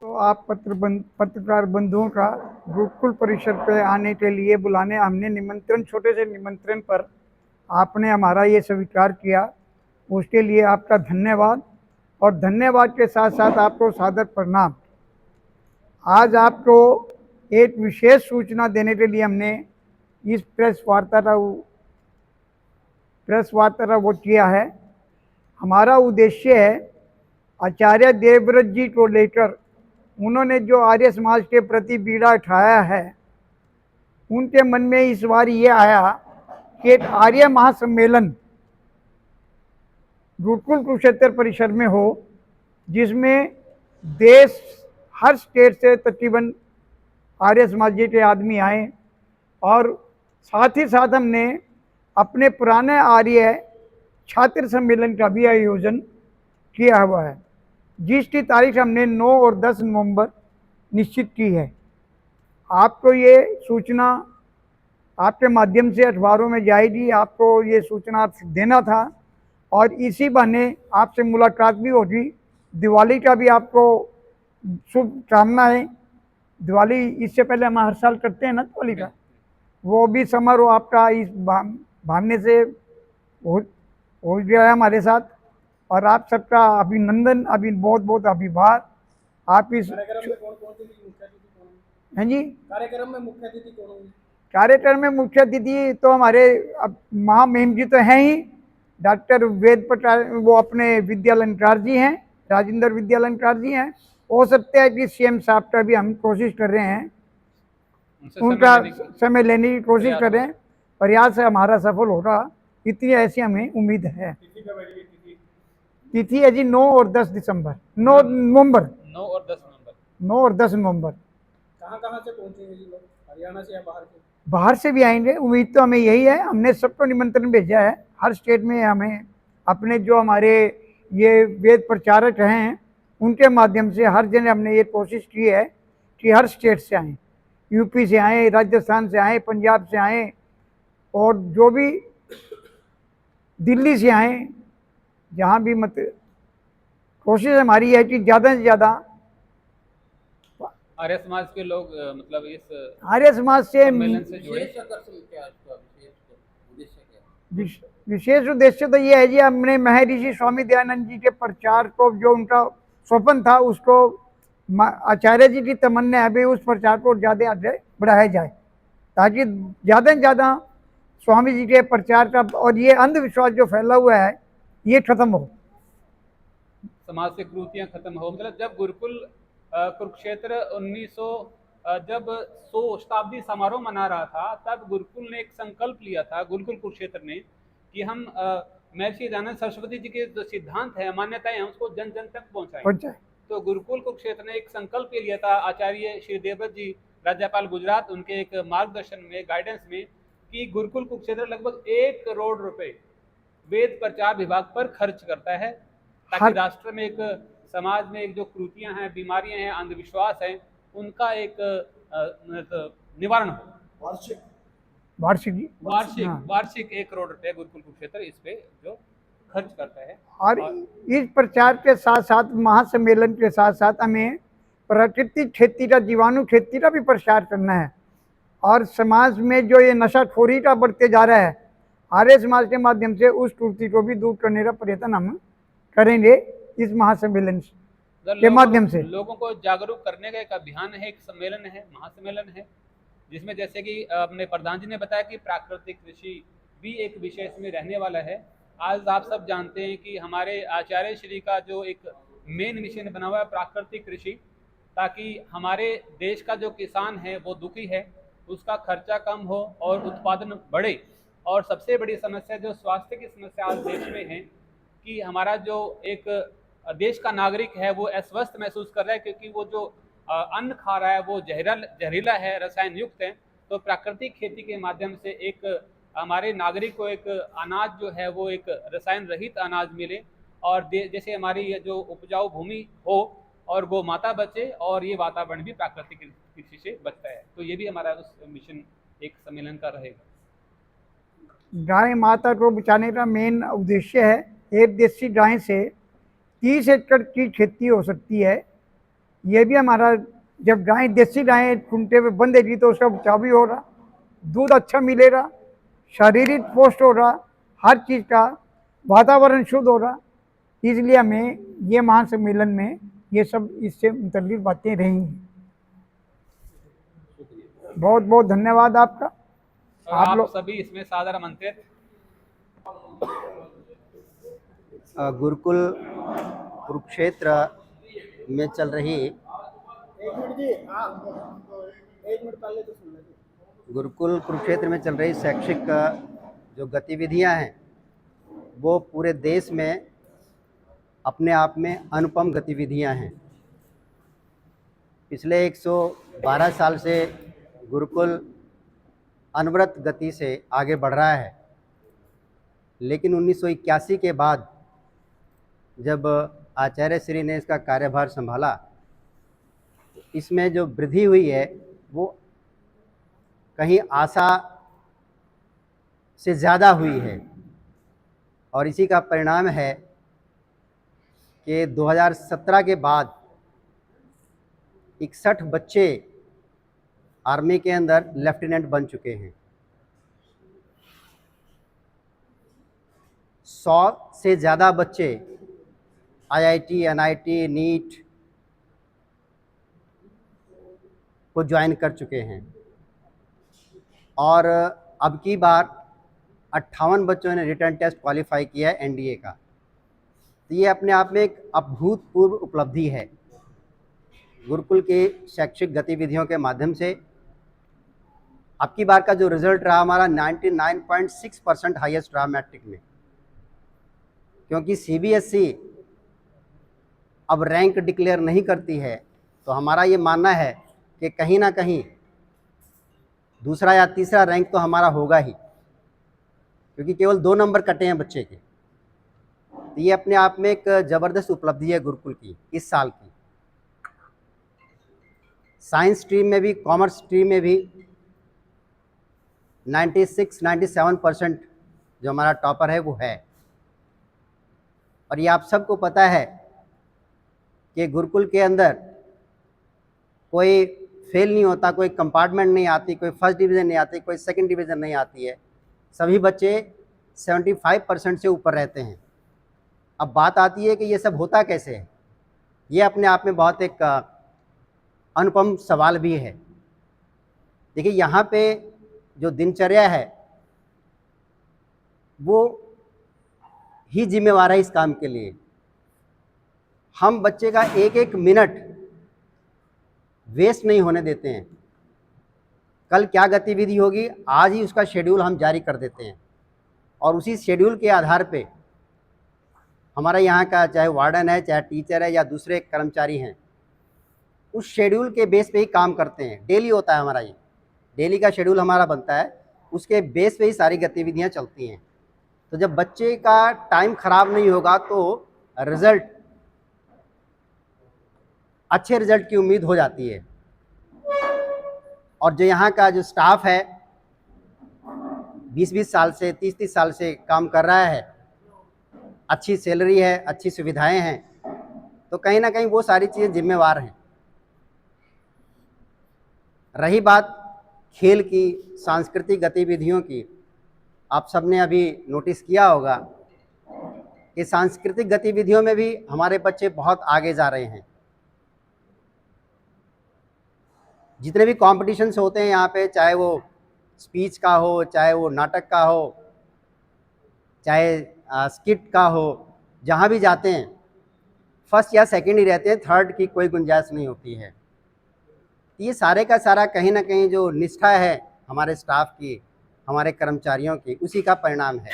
तो आप पत्रकार बंधुओं का गुरुकुल परिसर पे आने के लिए बुलाने हमने निमंत्रण, छोटे से निमंत्रण पर आपने हमारा ये स्वीकार किया, उसके लिए आपका धन्यवाद। और धन्यवाद के साथ साथ आपको सादर प्रणाम। आज आपको एक विशेष सूचना देने के लिए हमने इस प्रेस वार्ता वो किया है। हमारा उद्देश्य है आचार्य देवव्रत जी को लेकर उन्होंने जो आर्य समाज के प्रति बीड़ा उठाया है, उनके मन में इस बार ये आया कि एक आर्य महासम्मेलन गुरुकुल कुरुक्षेत्र परिसर में हो, जिसमें देश हर स्टेट से तकरीबन आर्य समाज के आदमी आए। और साथ ही साथ हमने अपने पुराने आर्य छात्र सम्मेलन का भी आयोजन किया हुआ है, जिसकी तारीख हमने 9 और 10 नवंबर निश्चित की है। आपको ये सूचना आपके माध्यम से अखबारों में जाएगी, आपको ये सूचना देना था और इसी बहाने आपसे मुलाकात भी होगी। दिवाली का भी आपको शुभकामनाएं। दिवाली इससे पहले हम हर साल करते हैं ना दिवाली का, वो भी समारोह आपका इस बहाने से हो गया है हमारे साथ। और आप सबका अभिनंदन, बहुत बहुत अभिवाद। आप इस हैं जी, कार्यक्रम में मुख्य अतिथि कौन होंगे? कार्यक्रम में मुख्य अतिथि तो हमारे महामहिम जी तो हैं ही, डॉक्टर वेद पटेल, वो अपने विद्यालंकार जी हैं, राजेंद्र विद्यालंकार जी हैं। हो सकता है कि सीएम साहब का भी हम कोशिश कर रहे हैं, उनका समय लेने की कोशिश कर रहे हैं। प्रयास से हमारा सफल होगा, इतनी ऐसी हमें उम्मीद है। तिथि है जी 9 और 10 दिसंबर, 9 नवंबर, 9 और 10 नवंबर, 9 और 10 नवंबर। कहाँ से पहुंचेंगे जी लोग? हरियाणा से या बाहर से? बाहर से भी आएंगे, उम्मीद तो हमें यही है। हमने सबको निमंत्रण भेजा है। हर स्टेट में हमें अपने जो हमारे ये वेद प्रचारक हैं, उनके माध्यम से हर जगह हमने ये कोशिश की है कि हर स्टेट से आएँ, यूपी से आए, राजस्थान से आए, पंजाब से आए, और जो भी दिल्ली से आए, जहाँ भी मत कोशिश हमारी है कि ज़्यादा से ज़्यादा आर्य समाज के लोग मतलब इस आर्य समाज से सम्मेलन से जुड़े। विशेष उद्देश्य तो ये है जी, हमने महर्षि स्वामी दयानंद जी के प्रचार को, जो उनका स्वप्न था, उसको आचार्य जी की तमन्ना है भी उस प्रचार को ज़्यादा आगे बढ़ाया जाए, ताकि ज़्यादा से ज़्यादा स्वामी जी के प्रचार का और ये अंधविश्वास जो फैला हुआ है ये खत्म हो, समाज से कुरीतियां खत्म हो। मतलब जब गुरुकुल कुरुक्षेत्र 1900 जब 100 शताब्दी समारोह मना रहा था, तब गुरुकुल ने एक संकल्प लिया था, गुरुकुल कुरुक्षेत्र ने, कि हम महर्षि दयानंद सरस्वती जी के जो सिद्धांत है, मान्यताएं हैं, उसको जन जन तक पहुंचाएं। तो गुरुकुल कुरुक्षेत्र ने एक संकल्प लिया था, आचार्य श्री देवव्रत जी, राज्यपाल गुजरात, उनके एक मार्गदर्शन में, गाइडेंस में, कि गुरुकुल कुरुक्षेत्र लगभग 1 करोड़ रुपए वेद प्रचार विभाग पर खर्च करता है, ताकि राष्ट्र में, एक समाज में एक जो कुरीतियां हैं, बीमारियां हैं, अंधविश्वास हैं, उनका एक निवारण हो। वार्षिक 1 करोड़ रुपए गुरुकुल कुरुक्षेत्र इस पे जो खर्च करता है। और इस प्रचार के साथ साथ, महासम्मेलन के साथ साथ, हमें प्राकृतिक खेती का, जीवाणु खेती का भी प्रचार करना है। और समाज में जो ये नशाखोरी का बढ़ते जा रहा है, आर्य समाज के माध्यम से उस त्रुटि को भी दूर करने का प्रयत्न हम करेंगे इस महासम्मेलन के माध्यम से। लोगों को जागरूक करने का एक अभियान है, एक सम्मेलन है, महासम्मेलन है, जिसमें जैसे कि अपने प्रधान जी ने बताया कि प्राकृतिक कृषि भी एक विषय इसमें रहने वाला है। आज आप सब जानते हैं कि हमारे आचार्य श्री का जो एक मेन मिशन बना हुआ है प्राकृतिक कृषि, ताकि हमारे देश का जो किसान है वो दुखी है, उसका खर्चा कम हो और उत्पादन बढ़े। और सबसे बड़ी समस्या जो स्वास्थ्य की समस्या आज देश में है, कि हमारा जो एक देश का नागरिक है वो अस्वस्थ महसूस कर रहा है, क्योंकि वो जो अन्न खा रहा है वो जहरीला है, रसायन युक्त है। तो प्राकृतिक खेती के माध्यम से एक हमारे नागरिक को एक अनाज जो है वो एक रसायन रहित अनाज मिले, और जैसे हमारी ये जो उपजाऊ भूमि हो और गौ माता बचे, और ये वातावरण भी प्राकृतिक कृषि से बचता है। तो ये भी हमारा उस मिशन एक सम्मेलन का रहेगा। गाय माता को बचाने का मेन उद्देश्य है। एक देशी गाय से 30 एकड़ की खेती हो सकती है, ये भी हमारा, जब गाय देसी गाय खूंटे पे बंधेगी तो उसका बचाव भी हो रहा, दूध अच्छा मिलेगा, शारीरिक पोस्ट हो रहा, हर चीज़ का वातावरण शुद्ध हो रहा। इसलिए हमें ये महासम्मेलन में ये सब इससे मुतल्लिक बातें रहेंगी। बहुत बहुत धन्यवाद आपका। और आप सभी इसमें सादर आमंत्रित। गुरुकुल कुरुक्षेत्र में चल रही गुरुकुल कुरुक्षेत्र में चल रही शैक्षिक जो गतिविधियां हैं वो पूरे देश में अपने आप में अनुपम गतिविधियां हैं। पिछले 112 साल से गुरुकुल अनवरत गति से आगे बढ़ रहा है, लेकिन 1981 के बाद जब आचार्य श्री ने इसका कार्यभार संभाला, इसमें जो वृद्धि हुई है वो कहीं आशा से ज़्यादा हुई है, और इसी का परिणाम है कि 2017 के बाद 61 बच्चे आर्मी के अंदर लेफ्टिनेंट बन चुके हैं। 100 से ज़्यादा बच्चे IIT, NIT, नीट को ज्वाइन कर चुके हैं, और अब की बार 58 बच्चों ने रिटर्न टेस्ट क्वालिफाई किया है NDA का। तो ये अपने आप में एक अभूतपूर्व उपलब्धि है। गुरुकुल के शैक्षिक गतिविधियों के माध्यम से अब की बार का जो रिजल्ट रहा हमारा 99.6% हाईएस्ट रहा मैट्रिक में, क्योंकि CBSE अब रैंक डिक्लेयर नहीं करती है। तो हमारा ये मानना है कि कहीं ना कहीं दूसरा या तीसरा रैंक तो हमारा होगा ही, क्योंकि केवल 2 नंबर कटे हैं बच्चे के। तो ये अपने आप में एक ज़बरदस्त उपलब्धि है गुरुकुल की इस साल की। साइंस स्ट्रीम में भी, कॉमर्स स्ट्रीम में भी 96-97% जो हमारा टॉपर है वो है। और ये आप सबको पता है कि गुरुकुल के अंदर कोई फेल नहीं होता, कोई कंपार्टमेंट नहीं आती, कोई फर्स्ट डिवीज़न नहीं आती, कोई सेकंड डिवीज़न नहीं आती है। सभी बच्चे 75% से ऊपर रहते हैं। अब बात आती है कि ये सब होता कैसे है। ये अपने आप में बहुत एक अनुपम सवाल भी है। देखिए, यहाँ पे जो दिनचर्या है वो ही जिम्मेवार है इस काम के लिए। हम बच्चे का एक एक मिनट वेस्ट नहीं होने देते हैं। कल क्या गतिविधि होगी, आज ही उसका शेड्यूल हम जारी कर देते हैं, और उसी शेड्यूल के आधार पे हमारा यहाँ का चाहे वार्डन है, चाहे टीचर है या दूसरे कर्मचारी हैं, उस शेड्यूल के बेस पे ही काम करते हैं। डेली होता है हमारा, ये डेली का शेड्यूल हमारा बनता है, उसके बेस पे ही सारी गतिविधियाँ चलती हैं। तो जब बच्चे का टाइम खराब नहीं होगा तो रिज़ल्ट, अच्छे रिज़ल्ट की उम्मीद हो जाती है। और जो यहाँ का जो स्टाफ है 20-20 साल से, 30-30 साल से काम कर रहा है, अच्छी सैलरी है, अच्छी सुविधाएं हैं, तो कहीं ना कहीं वो सारी चीज़ें जिम्मेवार हैं। रही बात खेल की, सांस्कृतिक गतिविधियों की, आप सबने अभी नोटिस किया होगा कि सांस्कृतिक गतिविधियों में भी हमारे बच्चे बहुत आगे जा रहे हैं। जितने भी कॉम्पिटिशन्स होते हैं यहाँ पे, चाहे वो स्पीच का हो, चाहे वो नाटक का हो, चाहे स्किट का हो, जहाँ भी जाते हैं फर्स्ट या सेकंड ही रहते हैं, थर्ड की कोई गुंजाइश नहीं होती है। ये सारे का सारा कहीं ना कहीं जो निष्ठा है हमारे स्टाफ की, हमारे कर्मचारियों की, उसी का परिणाम है।